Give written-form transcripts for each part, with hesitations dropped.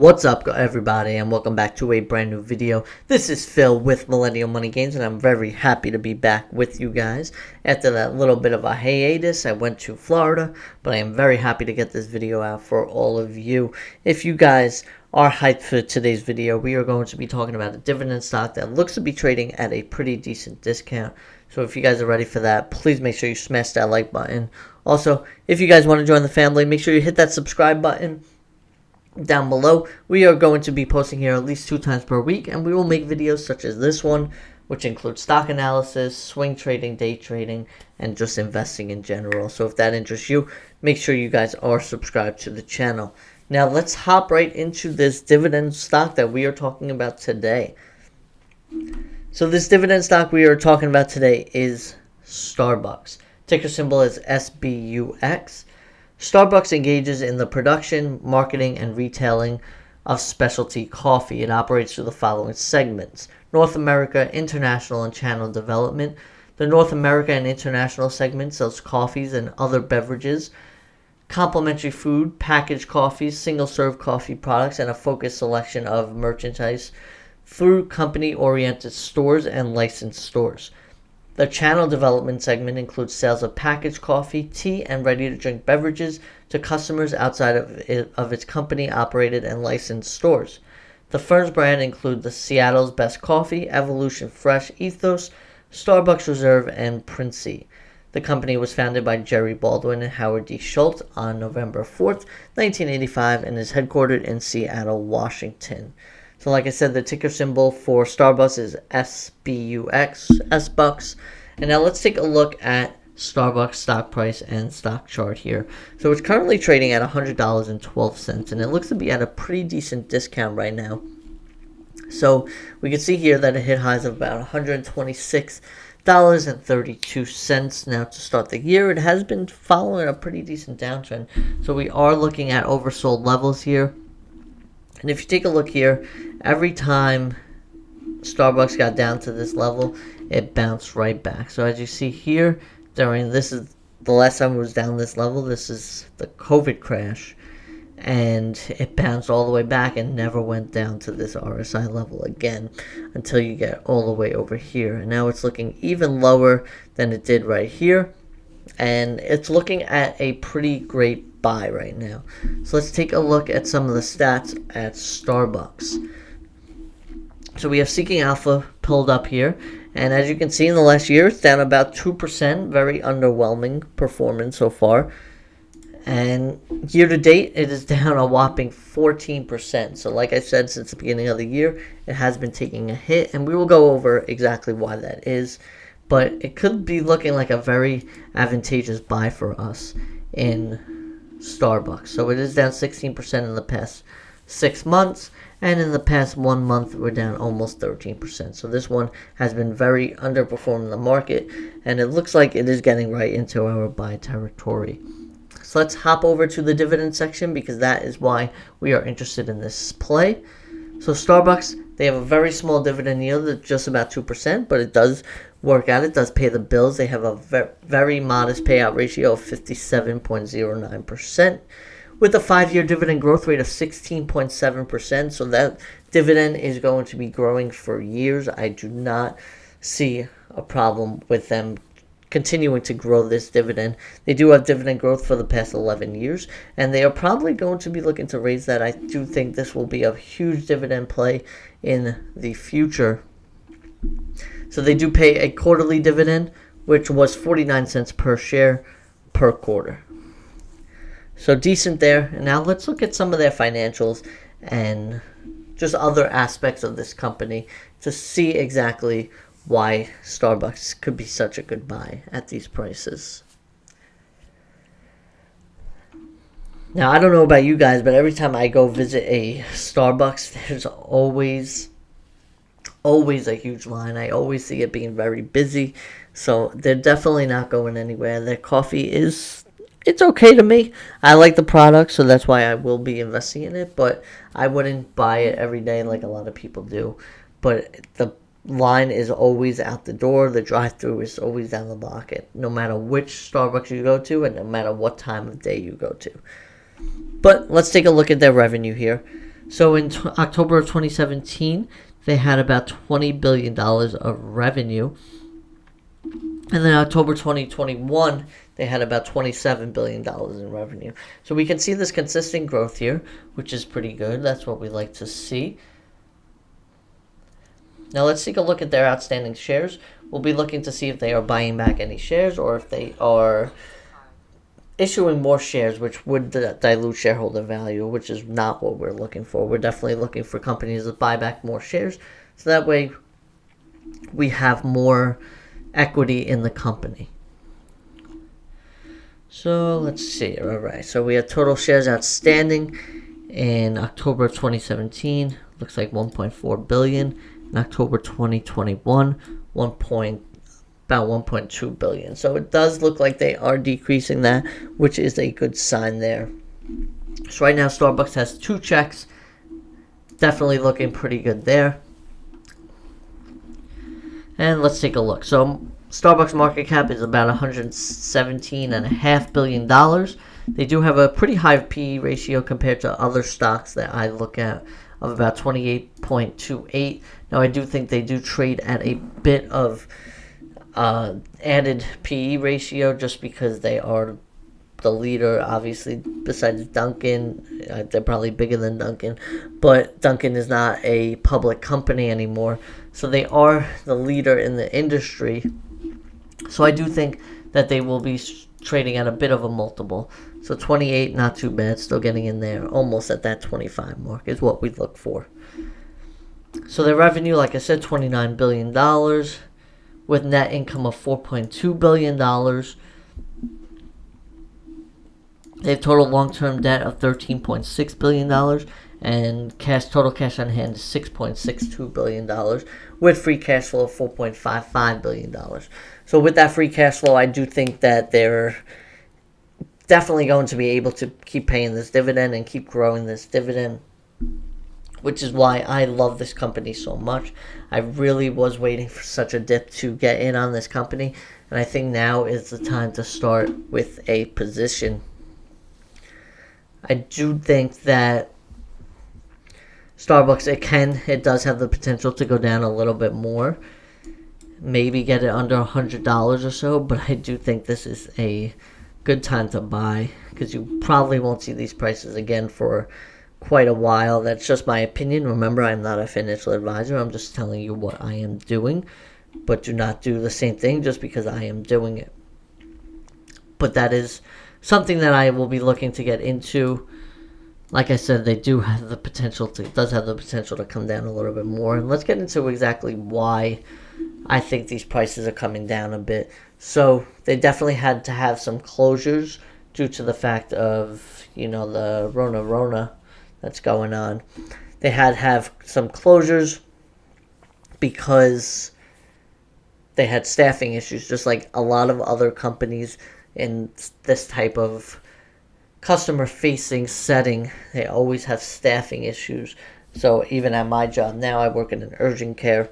What's up everybody, and welcome back to a brand new video. This is Phil with Millennial Money Gains, and I'm very happy to be back with you guys. After that little bit of a hiatus, I went to Florida, but I am very happy to get this video out for all of you. If you guys are hyped for today's video, we are going to be talking about a dividend stock that looks to be trading at a pretty decent discount. So if you guys are ready for that, please make sure you smash that like button. Also, if you guys want to join the family, make sure you hit that subscribe button down below. We are going to be posting here at least 2 times per week, and we will make videos such as this one, which includes stock analysis, swing trading, day trading, and just investing in general. So if that interests you, make sure you guys are subscribed to the channel. Now let's hop right into this dividend stock that we are talking about today. So this dividend stock we are talking about today is StarBucks. Ticker symbol is SBUX. Starbucks engages in the production, marketing, and retailing of specialty coffee. It operates through the following segments: North America, International, and Channel Development. The North America and International segment sells coffees and other beverages, complimentary food, packaged coffees, single-serve coffee products, and a focused selection of merchandise through company-oriented stores and licensed stores. The Channel Development segment includes sales of packaged coffee, tea, and ready-to-drink beverages to customers outside of its company-operated and licensed stores. The firm's brand include the Seattle's Best Coffee, Evolution Fresh, Ethos, Starbucks Reserve, and Princey. The company was founded by Jerry Baldwin and Howard D. Schultz on November 4th, 1985, and is headquartered in Seattle, Washington. So like I said, the ticker symbol for Starbucks is SBUX. And now let's take a look at Starbucks stock price and stock chart here. So it's currently trading at $100.12, and it looks to be at a pretty decent discount right now. So we can see here that it hit highs of about $126.32. Now to start the year, it has been following a pretty decent downtrend. So we are looking at oversold levels here. And if you take a look here, every time Starbucks got down to this level, it bounced right back. So as you see here, this is the last time it was down this level. This is the COVID crash. And it bounced all the way back and never went down to this RSI level again until you get all the way over here. And now it's looking even lower than it did right here. And it's looking at a pretty great buy right now. So let's take a look at some of the stats at Starbucks. So we have Seeking Alpha pulled up here, and as you can see in the last year, it's down about 2%. Very underwhelming performance so far. And year to date, it is down a whopping 14%. So like I said, since the beginning of the year, it has been taking a hit, and we will go over exactly why that is. But it could be looking like a very advantageous buy for us in Starbucks. So it is down 16% in the past 6 months, and in the past 1 month we're down almost 13%. So this one has been very underperforming the market, and it looks like it is getting right into our buy territory. So let's hop over to the dividend section, because that is why we are interested in this play. So Starbucks, they have a very small dividend yield at just about 2%, but it does work out. It does pay the bills. They have a very modest payout ratio of 57.09%, with a 5-year dividend growth rate of 16.7%. So that dividend is going to be growing for years. I do not see a problem with them continuing to grow this dividend. They do have dividend growth for the past 11 years, and they are probably going to be looking to raise that. I do think this will be a huge dividend play in the future. So they do pay a quarterly dividend, which was 49 cents per share per quarter. So decent there. And now let's look at some of their financials and just other aspects of this company to see exactly why Starbucks could be such a good buy at these prices. Now, I don't know about you guys, but every time I go visit a Starbucks, there's always a huge line. I always see it being very busy. So they're definitely not going anywhere. Their coffee it's okay to me. I like the product, so that's why I will be investing in it. But I wouldn't buy it every day like a lot of people do. But the line is always out the door. The drive-thru is always down the block, no matter which Starbucks you go to and no matter what time of day you go to. But let's take a look at their revenue here. So in October of 2017, they had about $20 billion of revenue. And then October 2021, they had about $27 billion in revenue. So we can see this consistent growth here, which is pretty good. That's what we like to see. Now let's take a look at their outstanding shares. We'll be looking to see if they are buying back any shares or if they are issuing more shares, which would dilute shareholder value, which is not what we're looking for. We're definitely looking for companies that buy back more shares, so that way we have more equity in the company. So let's see. All right. So we have total shares outstanding in October of 2017. Looks like 1.4 billion. In October 2021, about 1.2 billion. So it does look like they are decreasing that, which is a good sign there. So right now Starbucks has 2 checks. Definitely looking pretty good there. And let's take a look. So Starbucks market cap is about $117.5 billion. They do have a pretty high PE ratio compared to other stocks that I look at of about 28.28. Now I do think they do trade at a bit of added PE ratio just because they are the leader, obviously, besides Dunkin'. They're probably bigger than Dunkin', but Dunkin' is not a public company anymore, so they are the leader in the industry. So I do think that they will be trading at a bit of a multiple. So 28, not too bad, still getting in there, almost at that 25 mark is what we look for. So their revenue, like I said, $29 billion with net income of $4.2 billion. They have total long-term debt of $13.6 billion and total cash on hand is $6.62 billion with free cash flow of $4.55 billion. So with that free cash flow, I do think that they're definitely going to be able to keep paying this dividend and keep growing this dividend, which is why I love this company so much. I really was waiting for such a dip to get in on this company, and I think now is the time to start with a position. I do think that Starbucks, it does have the potential to go down a little bit more. Maybe get it under $100 or so, but I do think this is a good time to buy because you probably won't see these prices again for quite a while. That's just my opinion. Remember, I'm not a financial advisor. I'm just telling you what I am doing, but do not do the same thing just because I am doing it. But that is something that I will be looking to get into. Like I said, they do have the potential does have the potential to come down a little bit more. And let's get into exactly why I think these prices are coming down a bit. So they definitely had to have some closures due to the fact of, the Rona that's going on. They had to have some closures because they had staffing issues, just like a lot of other companies in this type of customer-facing setting. They always have staffing issues. So even at my job now, I work in an urgent care.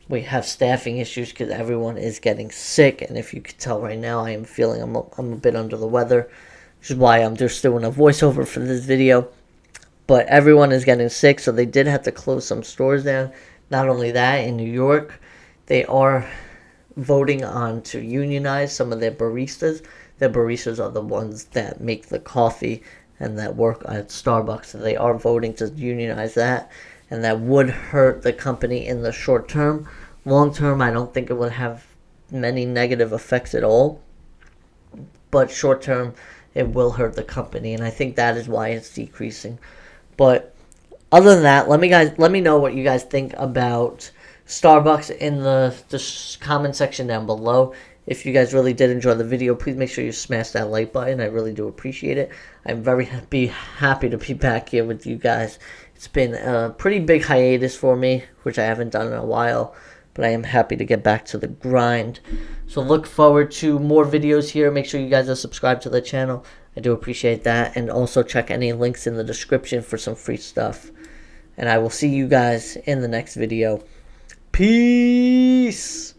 We have staffing issues because everyone is getting sick, and if you could tell right now, I am feeling I'm a bit under the weather, which is why I'm just doing a voiceover for this video. But everyone is getting sick, so they did have to close some stores down. Not only that, in New York, they are voting on to unionize some of their baristas. Their baristas are the ones that make the coffee and that work at Starbucks. So they are voting to unionize that, and that would hurt the company in the short term. Long term, I don't think it would have many negative effects at all. But short term, it will hurt the company, and I think that is why it's decreasing. But other than that, let me know what you guys think about Starbucks in the comment section down below. If you guys really did enjoy the video, please make sure you smash that like button. I really do appreciate it. I'm very happy to be back here with you guys. It's been a pretty big hiatus for me, which I haven't done in a while, but I am happy to get back to the grind. So look forward to more videos here. Make sure you guys are subscribed to the channel. I do appreciate that. And also check any links in the description for some free stuff. And I will see you guys in the next video. Peace!